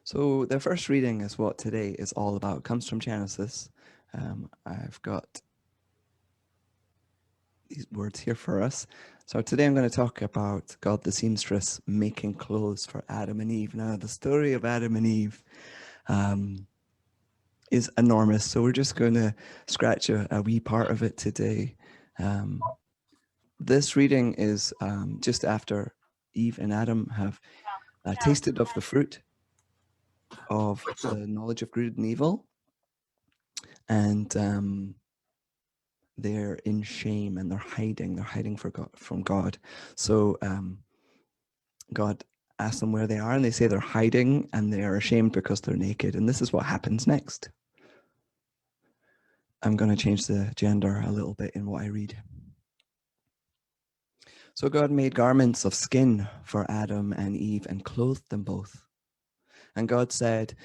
So the first reading is what today is all about. It comes from Genesis. I've got these words here for us. So today I'm going to talk about God the Seamstress making clothes for Adam and Eve. Now the story of Adam and Eve is enormous, so we're just going to scratch a wee part of it today. This reading is just after Eve and Adam have tasted of the fruit of the knowledge of good and evil, and they're in shame and they're hiding from God. So God asks them where they are, and they say they're hiding and they are ashamed because they're naked. And this is what happens next. I'm going to change the gender a little bit in what I read. So God made garments of skin for Adam and Eve and clothed them both. And God said,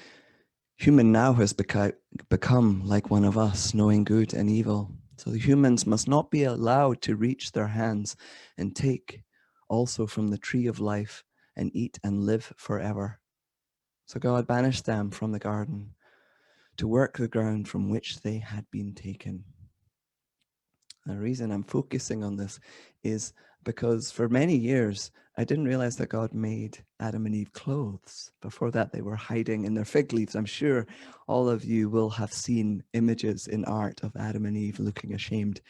human now has become like one of us, knowing good and evil. So the humans must not be allowed to reach their hands and take also from the tree of life and eat and live forever. So God banished them from the garden to work the ground from which they had been taken. The reason I'm focusing on this is because for many years, I didn't realize that God made Adam and Eve clothes. Before that, they were hiding in their fig leaves. I'm sure all of you will have seen images in art of Adam and Eve looking ashamed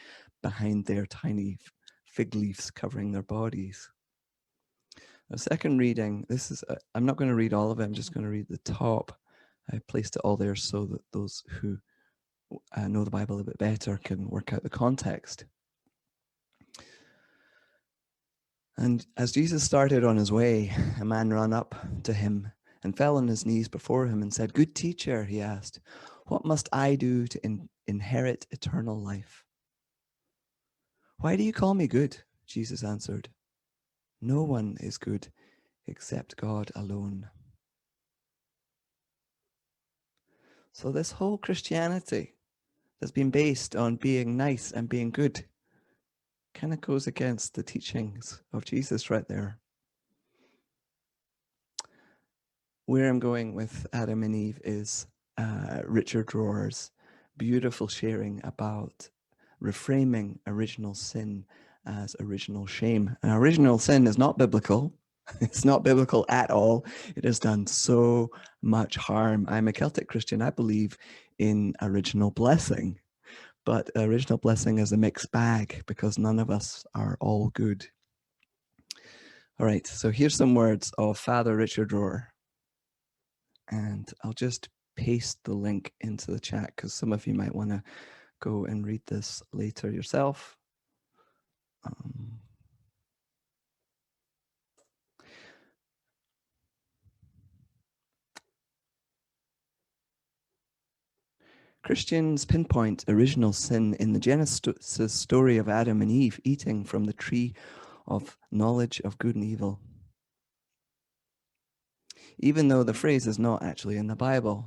behind their tiny fig leaves covering their bodies. The second reading, I'm not going to read all of it. I'm just going to read the top. I placed it all there so that those who know the Bible a bit better can work out the context. And as Jesus started on his way, a man ran up to him and fell on his knees before him and said, "Good teacher," he asked, "what must I do to inherit eternal life?" "Why do you call me good?" Jesus answered. "No one is good except God alone." So this whole Christianity that's been based on being nice and being good kind of goes against the teachings of Jesus right there. Where I'm going with Adam and Eve is Richard Rohr's beautiful sharing about reframing original sin as original shame. And original sin is not biblical. It's not biblical at all. It has done so much harm. I'm a Celtic Christian. I believe in original blessing, but original blessing is a mixed bag because none of us are all good. All right, so here's some words of Father Richard Rohr. And I'll just paste the link into the chat because some of you might want to go and read this later yourself. Christians pinpoint original sin in the Genesis story of Adam and Eve eating from the tree of knowledge of good and evil, even though the phrase is not actually in the Bible.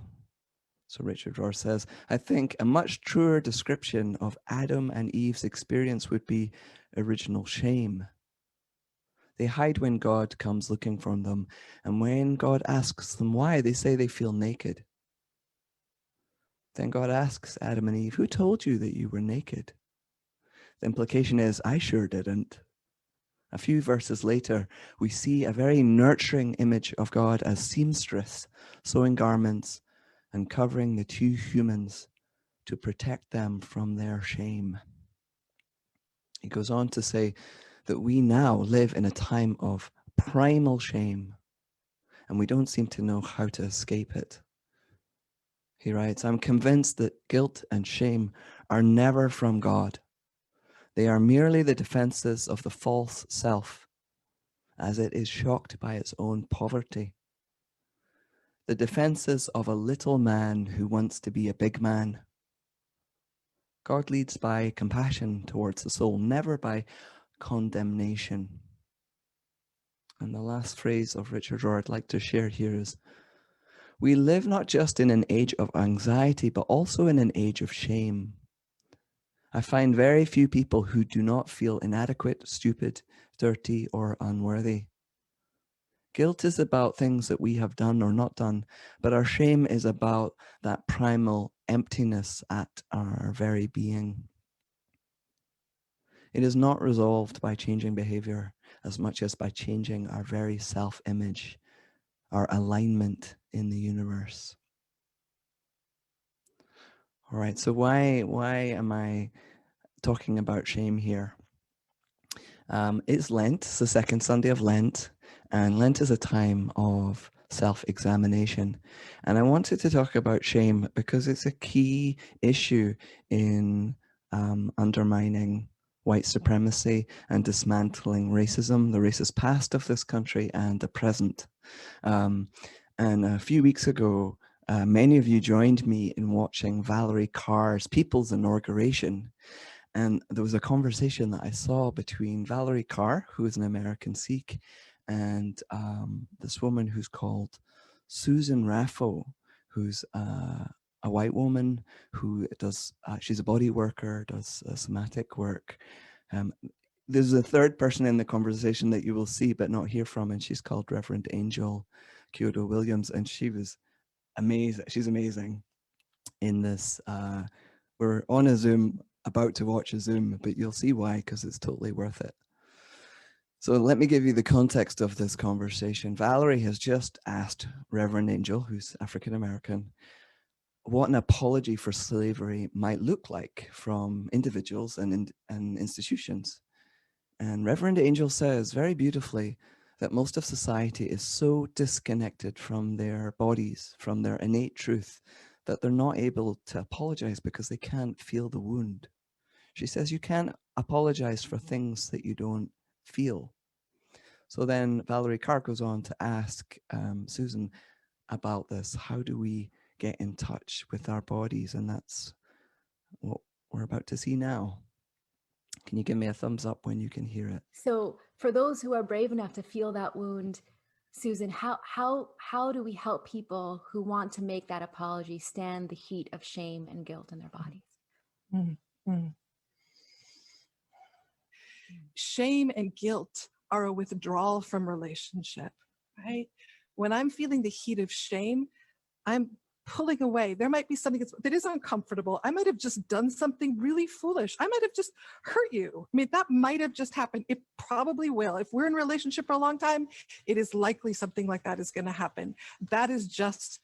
So Richard Rohr says, I think a much truer description of Adam and Eve's experience would be original shame. They hide when God comes looking for them, and when God asks them why, they say they feel naked. Then God asks Adam and Eve, who told you that you were naked? The implication is, I sure didn't. A few verses later, we see a very nurturing image of God as seamstress, sewing garments and covering the two humans to protect them from their shame. He goes on to say that we now live in a time of primal shame, and we don't seem to know how to escape it. He writes, I'm convinced that guilt and shame are never from God. They are merely the defenses of the false self, as it is shocked by its own poverty. The defenses of a little man who wants to be a big man. God leads by compassion towards the soul, never by condemnation. And the last phrase of Richard Rohr I'd like to share here is, we live not just in an age of anxiety, but also in an age of shame. I find very few people who do not feel inadequate, stupid, dirty, or unworthy. Guilt is about things that we have done or not done, but our shame is about that primal emptiness at our very being. It is not resolved by changing behavior as much as by changing our very self-image, our alignment in the universe. All right, so why am I talking about shame here? It's Lent, it's the second Sunday of Lent, and Lent is a time of self-examination. And I wanted to talk about shame because it's a key issue in undermining white supremacy and dismantling racism, the racist past of this country and the present. And a few weeks ago, many of you joined me in watching Valerie Carr's People's inauguration. And there was a conversation that I saw between Valerie Carr, who is an American Sikh, and this woman who's called Susan Raffo, who's a white woman who does, she's a body worker, does somatic work. There's a third person in the conversation that you will see but not hear from, and she's called Reverend Angel Kyoto Williams, and she was amazing. She's amazing in this. We're on a Zoom, about to watch a Zoom, but you'll see why, because it's totally worth it. So let me give you the context of this conversation. Valerie has just asked Reverend Angel, who's African-American, what an apology for slavery might look like from individuals and institutions. And Reverend Angel says very beautifully that most of society is so disconnected from their bodies, from their innate truth, that they're not able to apologize because they can't feel the wound. She says you can't apologize for things that you don't feel. So then Valerie Carr goes on to ask Susan about this. How do we get in touch with our bodies? And that's what we're about to see now. Can you give me a thumbs up when you can hear it? So for those who are brave enough to feel that wound, Susan, how do we help people who want to make that apology stand the heat of shame and guilt in their bodies? Mm-hmm. Shame and guilt are a withdrawal from relationship, right? When I'm feeling the heat of shame, I'm pulling away. There might be something that is uncomfortable. I might have just done something really foolish. I might have just hurt you. I mean, that might have just happened. It probably will. If we're in a relationship for a long time, it is likely something like that is going to happen. That is just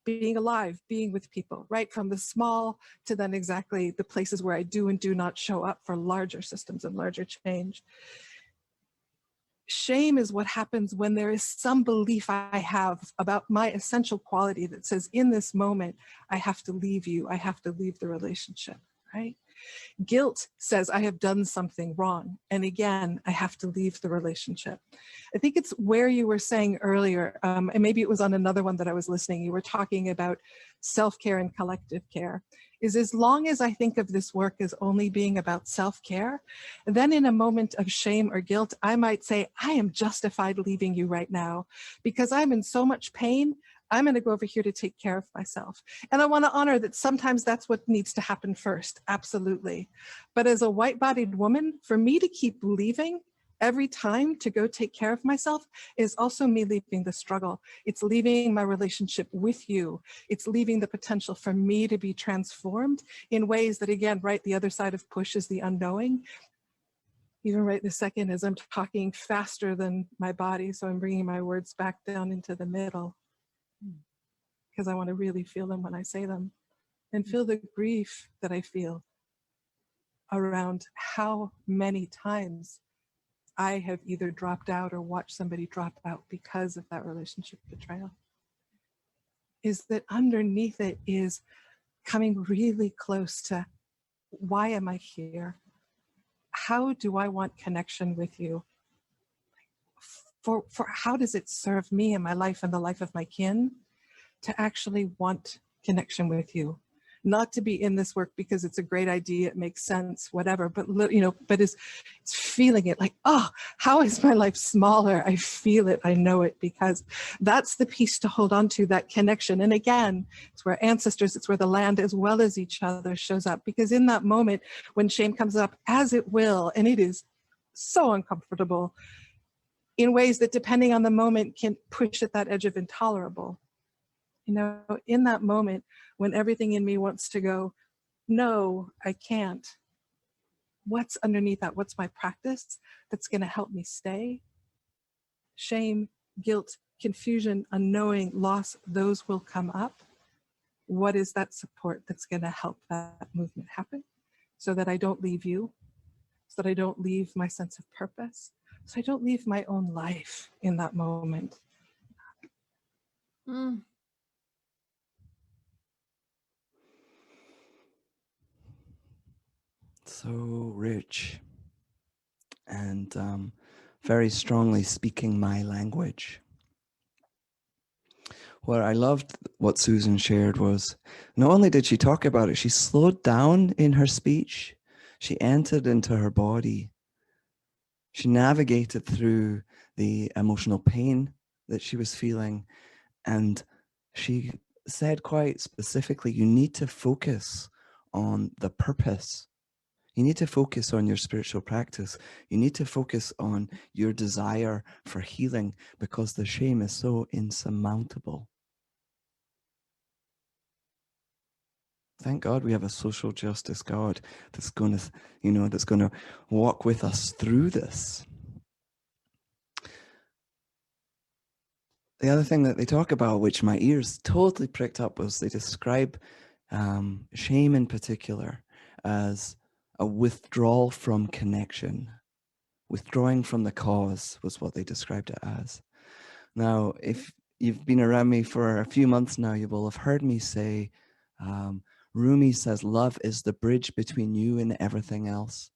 being alive, being with people, right? From the small to then exactly the places where I do and do not show up for larger systems and larger change. Shame is what happens when there is some belief I have about my essential quality that says, in this moment, I have to leave you. I have to leave the relationship, right? Guilt says I have done something wrong. And again, I have to leave the relationship. I think it's where you were saying earlier, and maybe it was on another one that I was listening, you were talking about self-care and collective care, is as long as I think of this work as only being about self-care, then in a moment of shame or guilt, I might say, I am justified leaving you right now because I'm in so much pain. I'm going to go over here to take care of myself. And I want to honor that sometimes that's what needs to happen first. Absolutely. But as a white-bodied woman, for me to keep leaving every time to go take care of myself is also me leaving the struggle. It's leaving my relationship with you. It's leaving the potential for me to be transformed in ways that, again, right, the other side of push is the unknowing. Even right this second as I'm talking faster than my body, so I'm bringing my words back down into the middle, because I want to really feel them when I say them and feel the grief that I feel around how many times I have either dropped out or watched somebody drop out because of that relationship betrayal. Is that underneath it is coming really close to, why am I here? How do I want connection with you? For how does it serve me in my life and the life of my kin to actually want connection with you? Not to be in this work because it's a great idea, it makes sense, whatever, but but it's feeling it like, oh, how is my life smaller? I feel it, I know it, because that's the piece to hold on to, that connection. And again, it's where ancestors, it's where the land as well as each other shows up, because in that moment when shame comes up, as it will, and it is so uncomfortable, in ways that, depending on the moment, can push at that edge of intolerable. You know, in that moment when everything in me wants to go, no, I can't. What's underneath that? What's my practice that's going to help me stay? Shame, guilt, confusion, unknowing, loss, those will come up. What is that support that's going to help that movement happen so that I don't leave you, so that I don't leave my sense of purpose, so I don't leave my own life in that moment? Mm. So rich and very strongly speaking my language. What I loved what Susan shared was not only did she talk about it, she slowed down in her speech. She entered into her body. She navigated through the emotional pain that she was feeling. And she said quite specifically, you need to focus on the purpose. You need to focus on your spiritual practice. You need to focus on your desire for healing because the shame is so insurmountable. Thank God we have a social justice God that's going to, that's going to walk with us through this. The other thing that they talk about, which my ears totally pricked up, was they describe shame in particular as a withdrawal from connection. Withdrawing from the cause was what they described it as. Now, if you've been around me for a few months now, you will have heard me say, Rumi says, love is the bridge between you and everything else.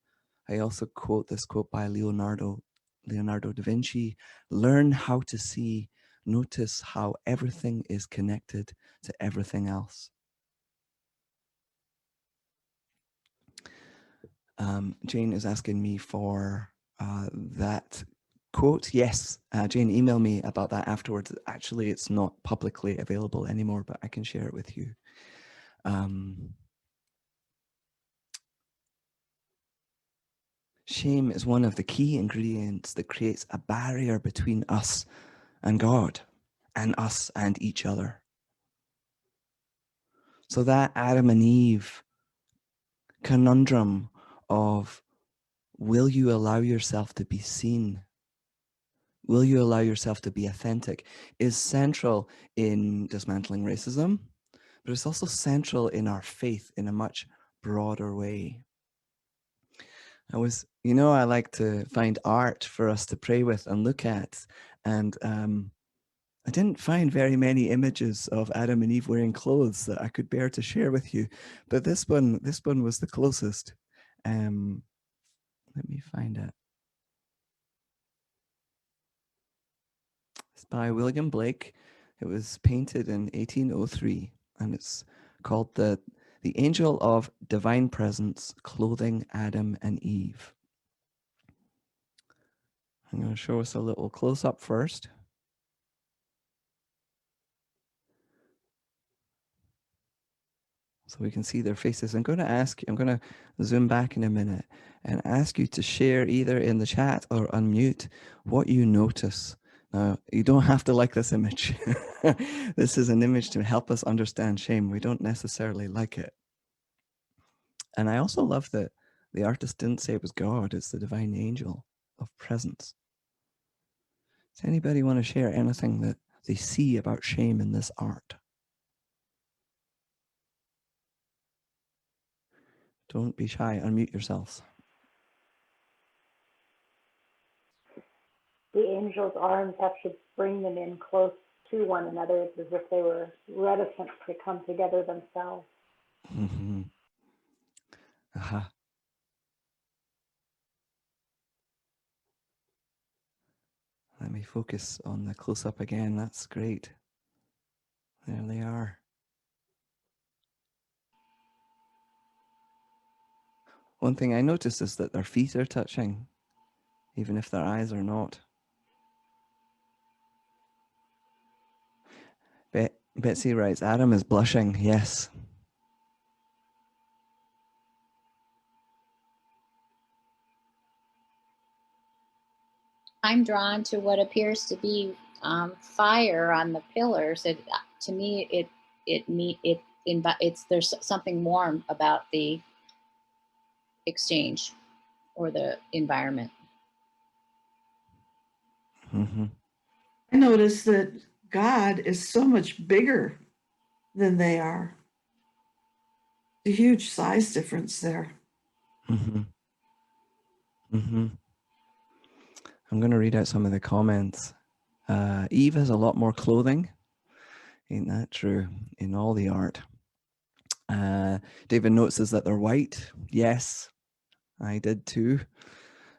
I also quote this quote by Leonardo da Vinci, learn how to see, notice how everything is connected to everything else. Jane is asking me for that quote. Yes, Jane, email me about that afterwards. Actually, it's not publicly available anymore, but I can share it with you. Shame is one of the key ingredients that creates a barrier between us and God, and us and each other. So that Adam and Eve conundrum of, will you allow yourself to be seen? Will you allow yourself to be authentic? Is central in dismantling racism, but it's also central in our faith in a much broader way. I like to find art for us to pray with and look at. And I didn't find very many images of Adam and Eve wearing clothes that I could bear to share with you. But this one was the closest. Let me find it. It's by William Blake. It was painted in 1803, and it's called the Angel of Divine Presence Clothing Adam and Eve. I'm going to show us a little close-up first. So we can see their faces. I'm going to zoom back in a minute and ask you to share either in the chat or unmute what you notice. Now, you don't have to like this image. This is an image to help us understand shame. We don't necessarily like it. And I also love that the artist didn't say it was God, it's the divine angel of presence. Does anybody want to share anything that they see about shame in this art? Don't be shy, unmute yourselves. The angel's arms actually bring them in close to one another. It's as if they were reticent to come together themselves. Mm-hmm. Aha. Let me focus on the close-up again. That's great. There they are. One thing I noticed is that their feet are touching, even if their eyes are not. Betsy writes, Adam is blushing. Yes. I'm drawn to what appears to be fire on the pillars. To me, it's there's something warm about the exchange or the environment. Mm-hmm. I noticed that God is so much bigger than they are. A huge size difference there. Mm-hmm. Mm-hmm. I'm going to read out some of the comments. Eve has a lot more clothing. Ain't that true? In all the art. David notices that they're white. Yes, I did too.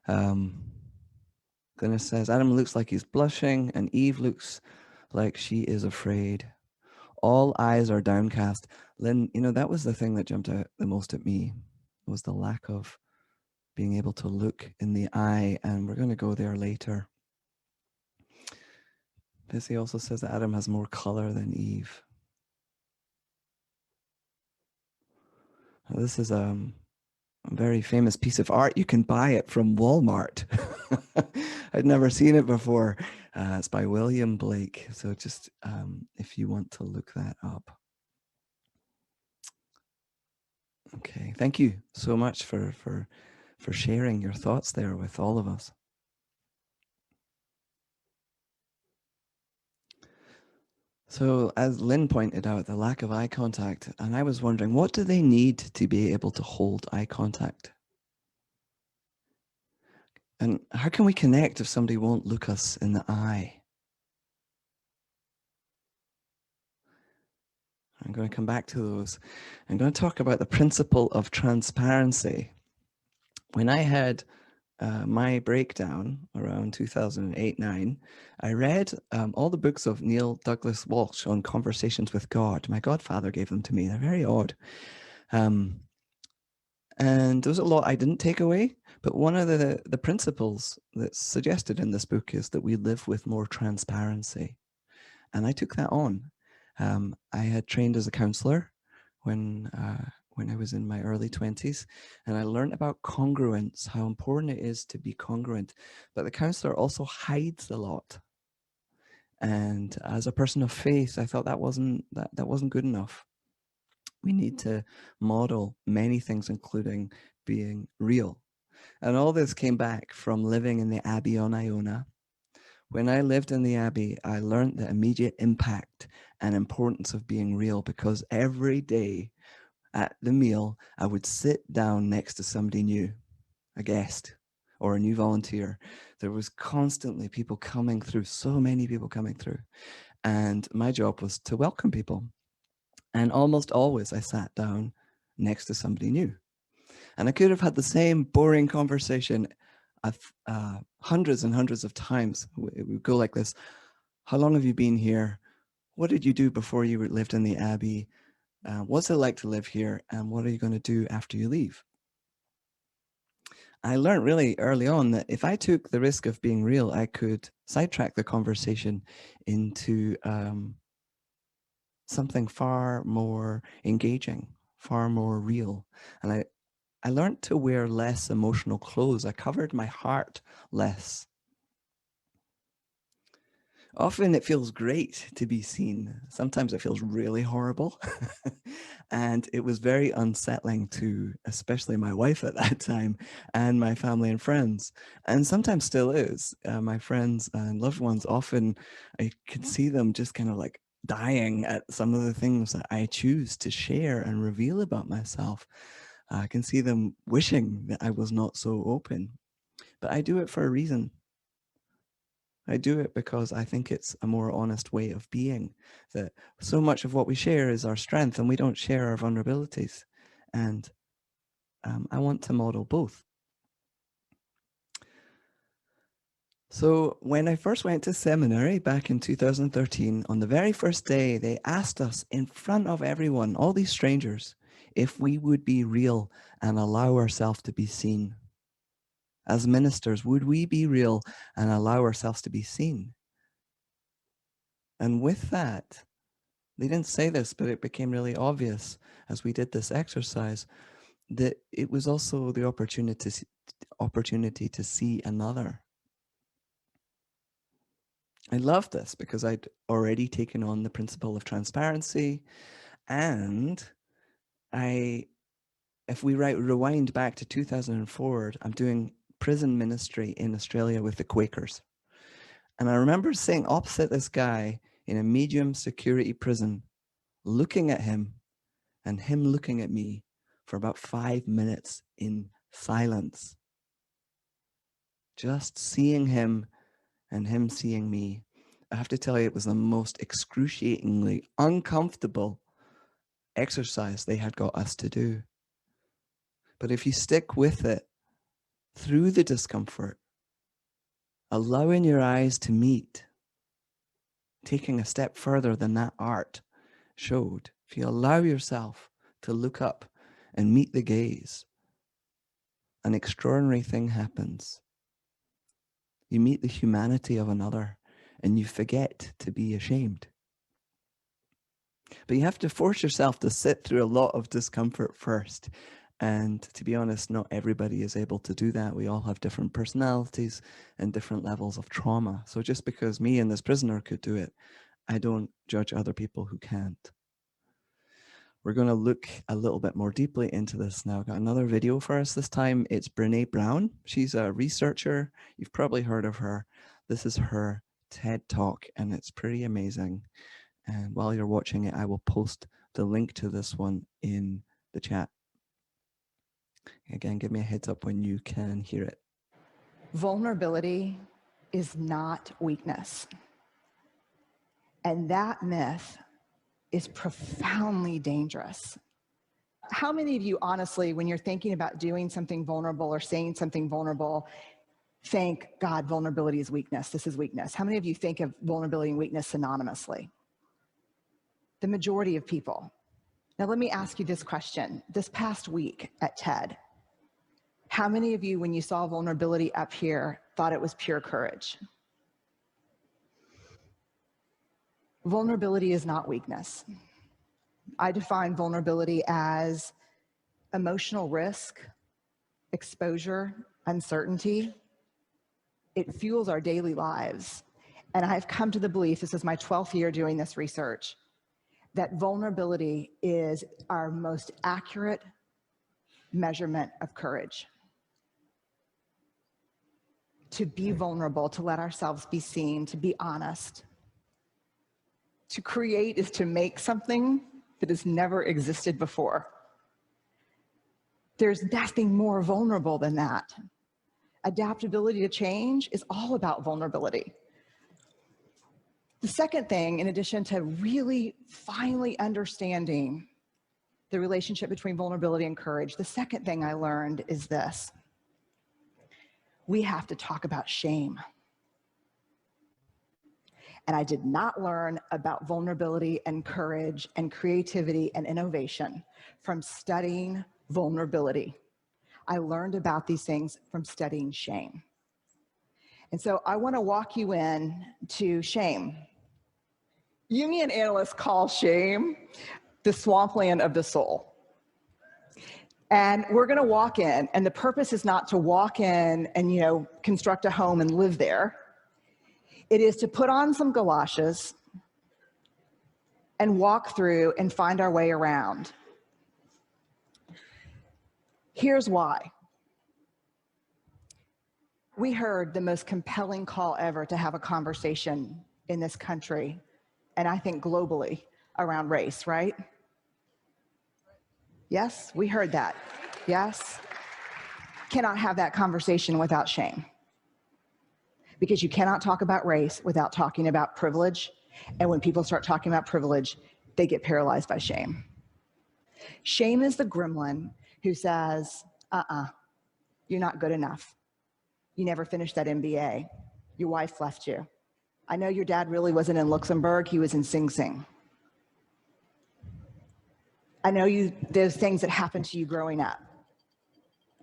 Glynis says, Adam looks like he's blushing and Eve looks like she is afraid. All eyes are downcast. Lynn, that was the thing that jumped out the most at me, was the lack of being able to look in the eye, and we're going to go there later. Busy also says that Adam has more color than Eve. Now, this is a very famous piece of art. You can buy it from Walmart. I'd never seen it before. It's by William Blake. So just if you want to look that up. Okay, thank you so much for sharing your thoughts there with all of us. So as Lynn pointed out, the lack of eye contact, and I was wondering, what do they need to be able to hold eye contact? And how can we connect if somebody won't look us in the eye? I'm going to come back to those. I'm going to talk about the principle of transparency. When I had my breakdown around 2008-9, I read all the books of Neil Douglas Walsh on conversations with God. My godfather gave them to me. They're very odd. And there was a lot I didn't take away, but one of the principles that's suggested in this book is that we live with more transparency. And I took that on. I had trained as a counselor when I was in my early 20s, and I learned about congruence, how important it is to be congruent. But the counselor also hides a lot. And as a person of faith, I thought that wasn't good enough. We need to model many things, including being real. And all this came back from living in the Abbey on Iona. When I lived in the Abbey, I learned the immediate impact and importance of being real, because every day at the meal, I would sit down next to somebody new, a guest or a new volunteer. There was constantly people coming through, so many people coming through. And my job was to welcome people. And almost always I sat down next to somebody new. And I could have had the same boring conversation hundreds and hundreds of times. It would go like this. How long have you been here? What did you do before you lived in the Abbey? What's it like to live here? And what are you going to do after you leave? I learned really early on that if I took the risk of being real, I could sidetrack the conversation into something far more engaging, far more real. And I learned to wear less emotional clothes. I covered my heart less. Often it feels great to be seen. Sometimes it feels really horrible. And it was very unsettling to, especially my wife at that time, and my family and friends. And sometimes still is. My friends and loved ones, often I can see them just kind of like dying at some of the things that I choose to share and reveal about myself. I can see them wishing that I was not so open. But I do it for a reason. I do it because I think it's a more honest way of being, that so much of what we share is our strength and we don't share our vulnerabilities. And I want to model both. So when I first went to seminary back in 2013, on the very first day, they asked us in front of everyone, all these strangers, if we would be real and allow ourselves to be seen. As ministers, would we be real and allow ourselves to be seen? And with that, they didn't say this, but it became really obvious as we did this exercise that it was also the opportunity to see another. I love this because I'd already taken on the principle of transparency, and if we rewind back to 2004, I'm doing prison ministry in Australia with the Quakers. And I remember sitting opposite this guy in a medium security prison, looking at him and him looking at me for about 5 minutes in silence. Just seeing him and him seeing me. I have to tell you, it was the most excruciatingly uncomfortable exercise they had got us to do. But if you stick with it through the discomfort, allowing your eyes to meet, taking a step further than that art showed, if you allow yourself to look up and meet the gaze, an extraordinary thing happens. You meet the humanity of another and you forget to be ashamed. But you have to force yourself to sit through a lot of discomfort first. And to be honest, not everybody is able to do that. We all have different personalities and different levels of trauma. So just because me and this prisoner could do it, I don't judge other people who can't. We're going to look a little bit more deeply into this now. I've got another video for us. This time it's Brene Brown. She's a researcher. You've probably heard of her. This is her TED Talk, and it's pretty amazing. And while you're watching it, I will post the link to this one in the chat. Again, give me a heads up when you can hear it. Vulnerability is not weakness. And that myth is profoundly dangerous. How many of you, honestly, when you're thinking about doing something vulnerable or saying something vulnerable, think, God, vulnerability is weakness. This is weakness. How many of you think of vulnerability and weakness synonymously? The majority of people. Now, let me ask you this question. This past week at TED, how many of you, when you saw vulnerability up here, thought it was pure courage? Vulnerability is not weakness. I define vulnerability as emotional risk, exposure, uncertainty. It fuels our daily lives. And I've come to the belief, this is my 12th year doing this research, that vulnerability is our most accurate measurement of courage. To be vulnerable, to let ourselves be seen, to be honest. To create is to make something that has never existed before. There's nothing more vulnerable than that. Adaptability to change is all about vulnerability. The second thing, in addition to really finally understanding the relationship between vulnerability and courage, the second thing I learned is this. We have to talk about shame. And I did not learn about vulnerability and courage and creativity and innovation from studying vulnerability. I learned about these things from studying shame. And so I want to walk you in to shame. Jungian analysts call shame the swampland of the soul. And we're going to walk in, and the purpose is not to walk in and, construct a home and live there. It is to put on some galoshes and walk through and find our way around. Here's why. We heard the most compelling call ever to have a conversation in this country, and I think globally, around race, right? Yes, we heard that. Yes. Cannot have that conversation without shame. Because you cannot talk about race without talking about privilege. And when people start talking about privilege, they get paralyzed by shame. Shame is the gremlin who says, you're not good enough. You never finished that MBA. Your wife left you. I know your dad really wasn't in Luxembourg, he was in Sing Sing. I know there's things that happened to you growing up.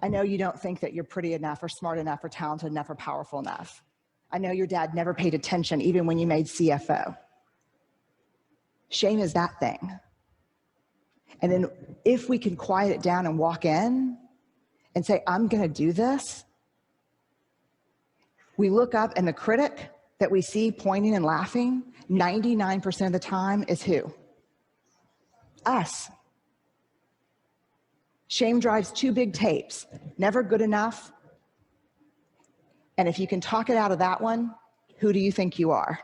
I know you don't think that you're pretty enough or smart enough or talented enough or powerful enough. I know your dad never paid attention even when you made CFO. Shame is that thing. And then if we can quiet it down and walk in and say, I'm going to do this, we look up and the critic that we see pointing and laughing 99% of the time is who? Us. Shame drives two big tapes, never good enough. And if you can talk it out of that one, who do you think you are?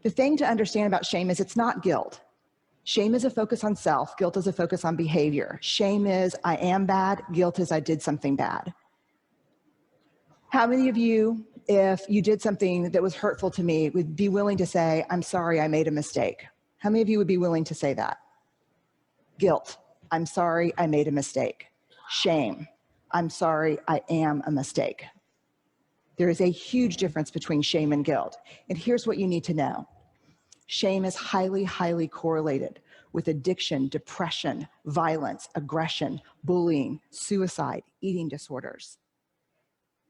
The thing to understand about shame is it's not guilt. Shame is a focus on self. Guilt is a focus on behavior. Shame is I am bad. Guilt is I did something bad. How many of you, if you did something that was hurtful to me, would be willing to say, I'm sorry, I made a mistake? How many of you would be willing to say that? Guilt. I'm sorry, I made a mistake. Shame. I'm sorry, I am a mistake. There is a huge difference between shame and guilt. And here's what you need to know. Shame is highly, highly correlated with addiction, depression, violence, aggression, bullying, suicide, eating disorders.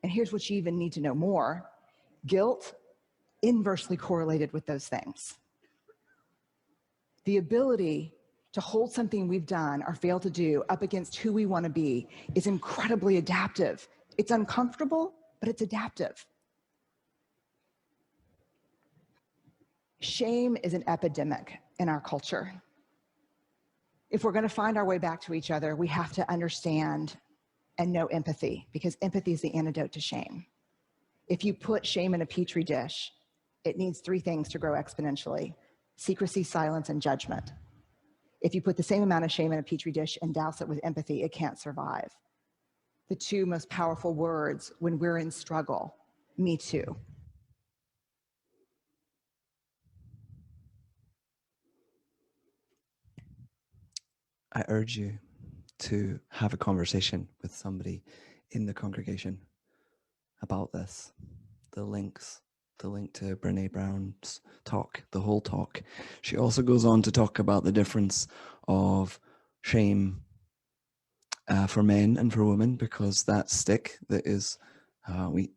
And here's what you even need to know more. Guilt inversely correlated with those things. The ability to hold something we've done or failed to do up against who we want to be is incredibly adaptive. It's uncomfortable, but it's adaptive. Shame is an epidemic in our culture. If we're going to find our way back to each other, we have to understand and know empathy, because empathy is the antidote to shame. If you put shame in a petri dish, it needs three things to grow exponentially: secrecy, silence, and judgment. If you put the same amount of shame in a petri dish and douse it with empathy, it can't survive. The two most powerful words when we're in struggle: me too. I urge you to have a conversation with somebody in the congregation about this. The link to Brene Brown's talk, the whole talk. She also goes on to talk about the difference of shame for men and for women, because that stick that is we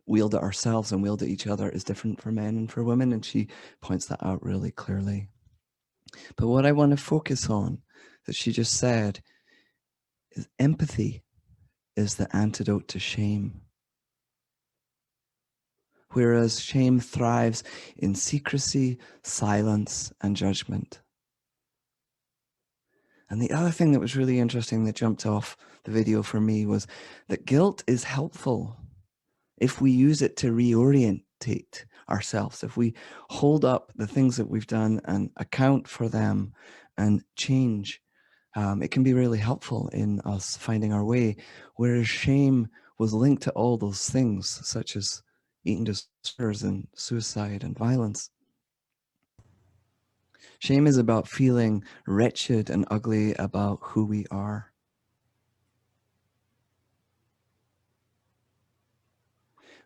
wield at ourselves and wield at each other is different for men and for women, and she points that out really clearly. But what I want to focus on that she just said is empathy is the antidote to shame. Whereas shame thrives in secrecy, silence, and judgment. And the other thing that was really interesting that jumped off the video for me was that guilt is helpful if we use it to reorientate ourselves. If we hold up the things that we've done and account for them and change, it can be really helpful in us finding our way. Whereas shame was linked to all those things, such as eating disorders and suicide and violence. Shame is about feeling wretched and ugly about who we are.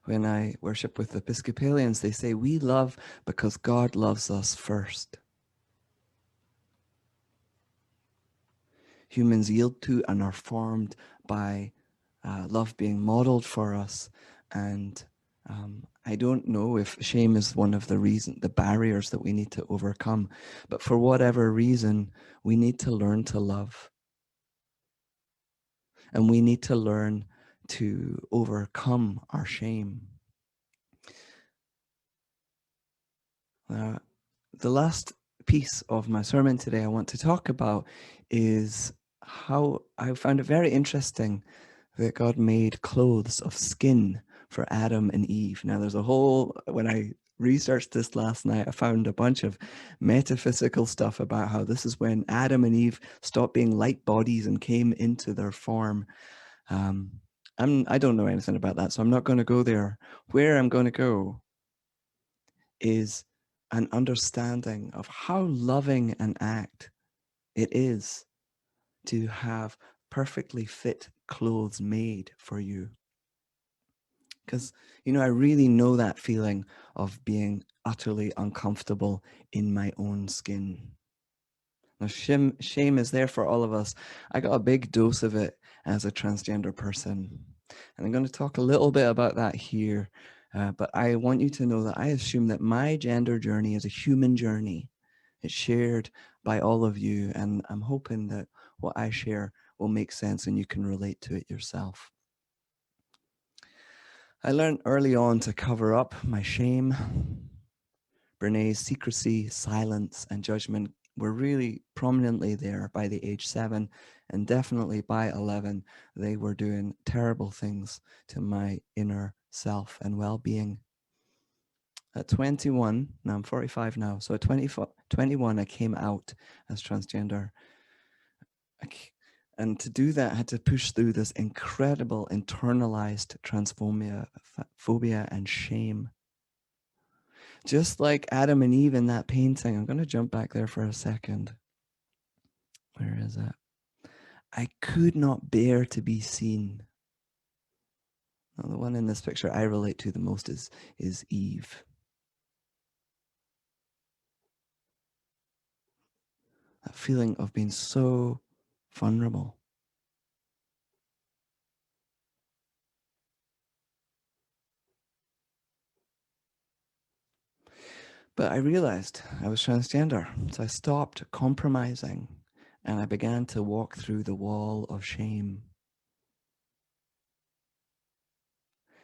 When I worship with Episcopalians, they say we love because God loves us first. Humans yield to and are formed by love being modeled for us. And I don't know if shame is one of the barriers that we need to overcome, but for whatever reason, we need to learn to love. And we need to learn to overcome our shame. The last piece of my sermon today I want to talk about is how I found it very interesting that God made clothes of skin for Adam and Eve. Now there's when I researched this last night, I found a bunch of metaphysical stuff about how this is when Adam and Eve stopped being light bodies and came into their form. I don't know anything about that, so I'm not going to go there. Where I'm going to go is an understanding of how loving an act it is to have perfectly fit clothes made for you. Because, I really know that feeling of being utterly uncomfortable in my own skin. Now, shame is there for all of us. I got a big dose of it as a transgender person. And I'm going to talk a little bit about that here. But I want you to know that I assume that my gender journey is a human journey. It's shared by all of you. And I'm hoping that what I share will make sense and you can relate to it yourself. I learned early on to cover up my shame. Brené's secrecy, silence, and judgment were really prominently there by the age 7, and definitely by 11, they were doing terrible things to my inner self and well-being. At 21, now I'm 45 now, so at 21, I came out as transgender. And to do that, I had to push through this incredible internalized transphobia, phobia, and shame. Just like Adam and Eve in that painting. I'm going to jump back there for a second. Where is it? I could not bear to be seen. Now, the one in this picture I relate to the most is Eve. That feeling of being so vulnerable. But I realized I was transgender, so I stopped compromising and I began to walk through the wall of shame.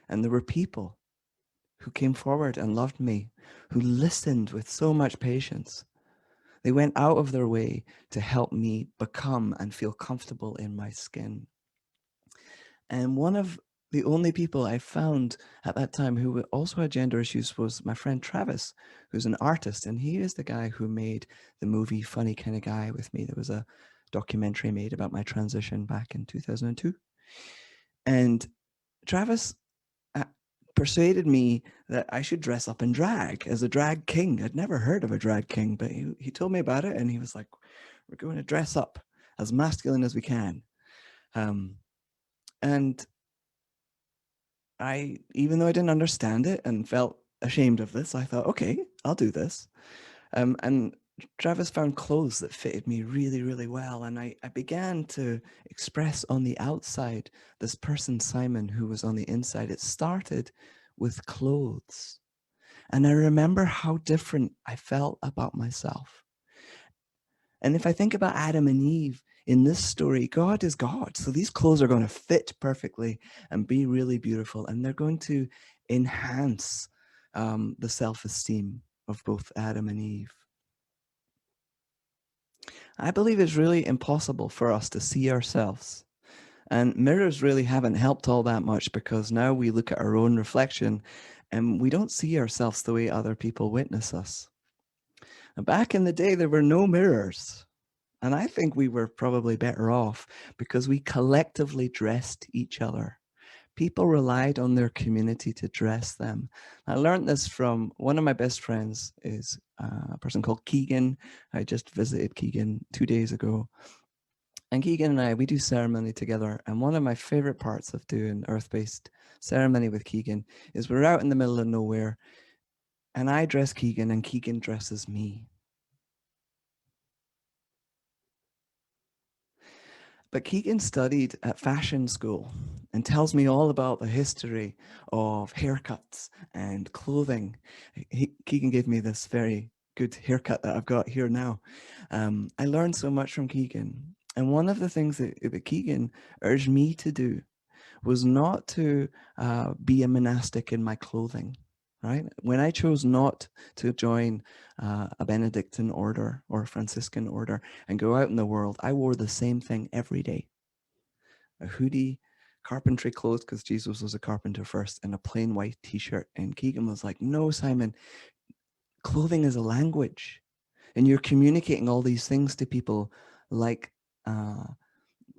And there were people who came forward and loved me, who listened with so much patience. They went out of their way to help me become and feel comfortable in my skin. And one of the only people I found at that time who also had gender issues was my friend Travis, who's an artist. And he is the guy who made the movie Funny Kind of Guy with me. There was a documentary made about my transition back in 2002. And Travis persuaded me that I should dress up in drag as a drag king. I'd never heard of a drag king, but he told me about it and he was like, we're going to dress up as masculine as we can. And even though I didn't understand it and felt ashamed of this, I thought, okay, I'll do this. And Travis found clothes that fitted me really, really well. And I began to express on the outside this person, Simon, who was on the inside. It started with clothes. And I remember how different I felt about myself. And if I think about Adam and Eve in this story, God is God. So these clothes are going to fit perfectly and be really beautiful. And they're going to enhance the self-esteem of both Adam and Eve. I believe it's really impossible for us to see ourselves. And mirrors really haven't helped all that much because now we look at our own reflection and we don't see ourselves the way other people witness us. Now, back in the day, there were no mirrors. And I think we were probably better off because we collectively dressed each other. People relied on their community to dress them. I learned this from one of my best friends is a person called Keegan. I just visited Keegan 2 days ago. And Keegan and I, we do ceremony together. And one of my favorite parts of doing earth-based ceremony with Keegan is we're out in the middle of nowhere and I dress Keegan and Keegan dresses me. But Keegan studied at fashion school and tells me all about the history of haircuts and clothing. Keegan gave me this very good haircut that I've got here now. I learned so much from Keegan. And one of the things that Keegan urged me to do was not to be a monastic in my clothing. Right? When I chose not to join a Benedictine order or a Franciscan order and go out in the world, I wore the same thing every day. A hoodie, carpentry clothes, because Jesus was a carpenter first, and a plain white t-shirt. And Keegan was like, no, Simon, clothing is a language. And you're communicating all these things to people like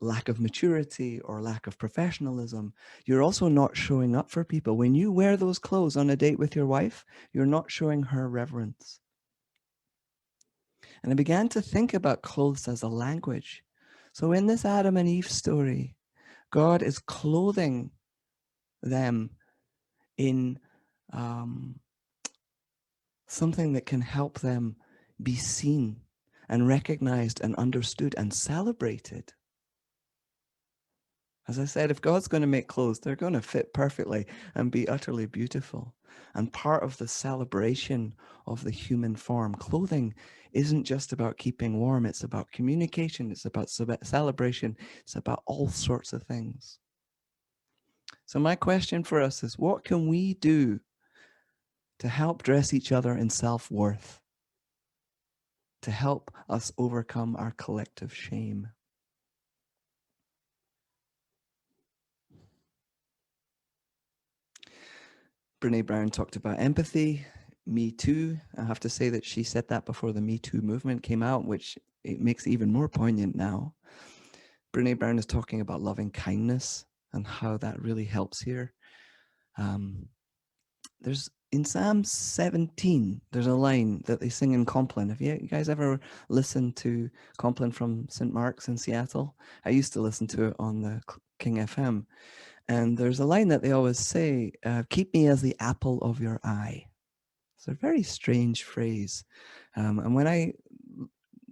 lack of maturity or lack of professionalism. You're also not showing up for people. When you wear those clothes on a date with your wife, you're not showing her reverence. And I began to think about clothes as a language. So in this Adam and Eve story, God is clothing them in something that can help them be seen and recognized and understood and celebrated. As I said, if God's going to make clothes, they're going to fit perfectly and be utterly beautiful. And part of the celebration of the human form, clothing isn't just about keeping warm. It's about communication. It's about celebration. It's about all sorts of things. So my question for us is, what can we do to help dress each other in self-worth, to help us overcome our collective shame? Brene Brown talked about empathy. Me Too. I have to say that she said that before the Me Too movement came out, which it makes it even more poignant now. Brene Brown is talking about loving kindness and how that really helps here. There's in Psalm 17, there's a line that they sing in Compline. Have you guys ever listened to Compline from St. Mark's in Seattle? I used to listen to it on the King FM. And there's a line that they always say, keep me as the apple of your eye. It's a very strange phrase. And when I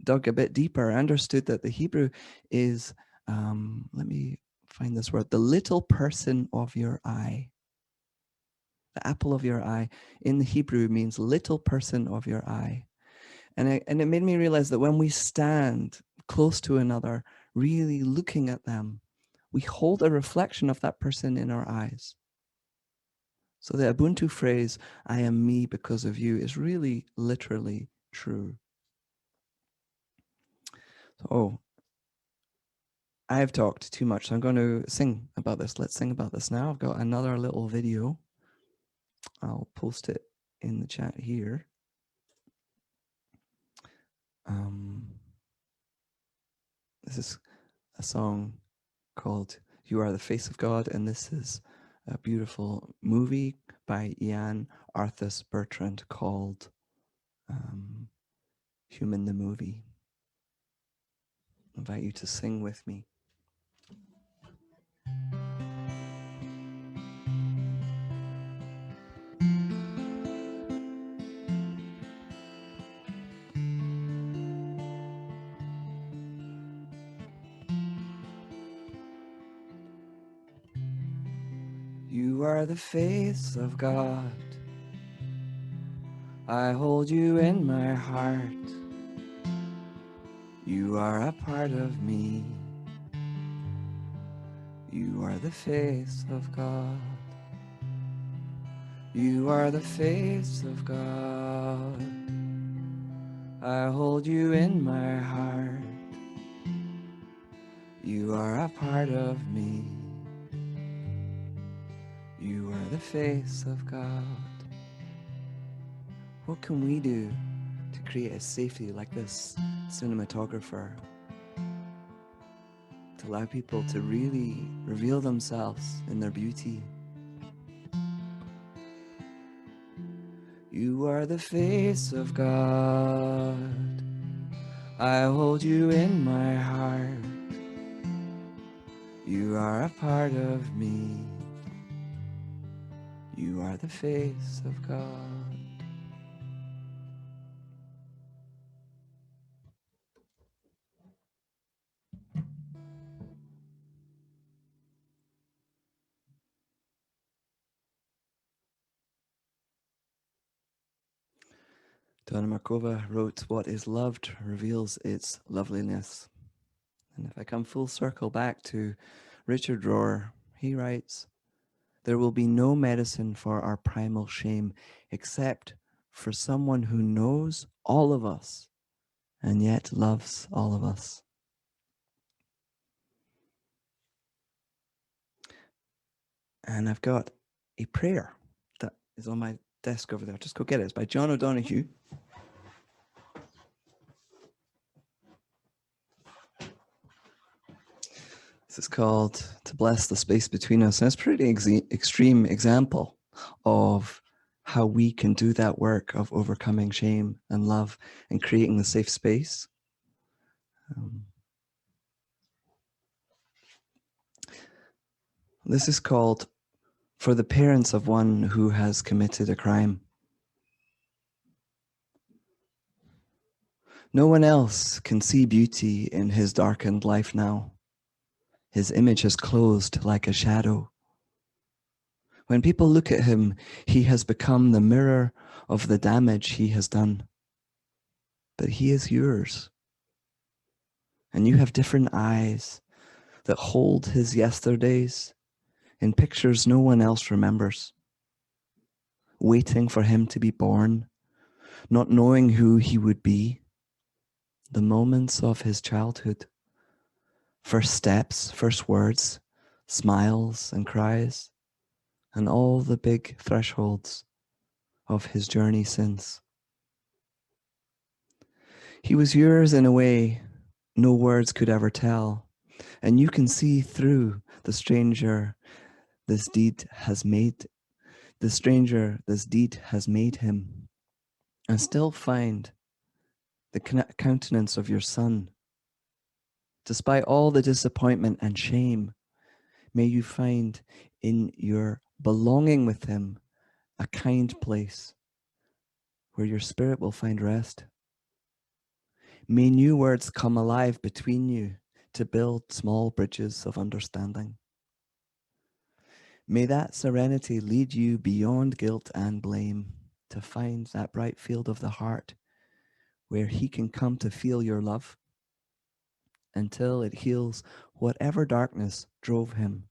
dug a bit deeper, I understood that the Hebrew is, let me find this word, the little person of your eye. The apple of your eye in the Hebrew means little person of your eye. And it made me realize that when we stand close to another, really looking at them, we hold a reflection of that person in our eyes. So the Ubuntu phrase, I am me because of you, is really literally true. So, I have talked too much, so I'm going to sing about this. Let's sing about this now. I've got another little video. I'll post it in the chat here. This is a song called You Are the Face of God, and this is a beautiful movie by Ian Arthur Bertrand called Human the Movie. I invite you to sing with me. You are the face of God. I hold you in my heart. You are a part of me. You are the face of God. You are the face of God. I hold you in my heart. You are a part of me. You are the face of God. What can we do to create a safety like this cinematographer? To allow people to really reveal themselves in their beauty. You are the face of God. I hold you in my heart. You are a part of me. You are the face of God. Donna Markova wrote, what is loved reveals its loveliness. And if I come full circle back to Richard Rohr, he writes, there will be no medicine for our primal shame except for someone who knows all of us and yet loves all of us. And I've got a prayer that is on my desk over there. Just go get it. It's by John O'Donoghue. This is called To Bless the Space Between Us. And it's a pretty extreme example of how we can do that work of overcoming shame and love and creating the safe space. This is called For the Parents of One Who Has Committed a Crime. No one else can see beauty in his darkened life now. His image has closed like a shadow. When people look at him, he has become the mirror of the damage he has done. But he is yours. And you have different eyes that hold his yesterdays, in pictures no one else remembers, waiting for him to be born, not knowing who he would be, the moments of his childhood, first steps, first words, smiles and cries, and all the big thresholds of his journey since. He was yours in a way no words could ever tell, and you can see through the stranger this deed has made him, and still find the countenance of your son. Despite all the disappointment and shame, may you find in your belonging with him a kind place where your spirit will find rest. May new words come alive between you to build small bridges of understanding. May that serenity lead you beyond guilt and blame to find that bright field of the heart where he can come to feel your love until it heals whatever darkness drove him,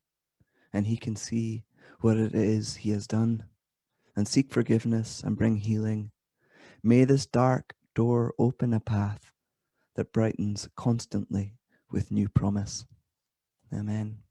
and he can see what it is he has done and seek forgiveness and bring healing. May this dark door open a path that brightens constantly with new promise. Amen.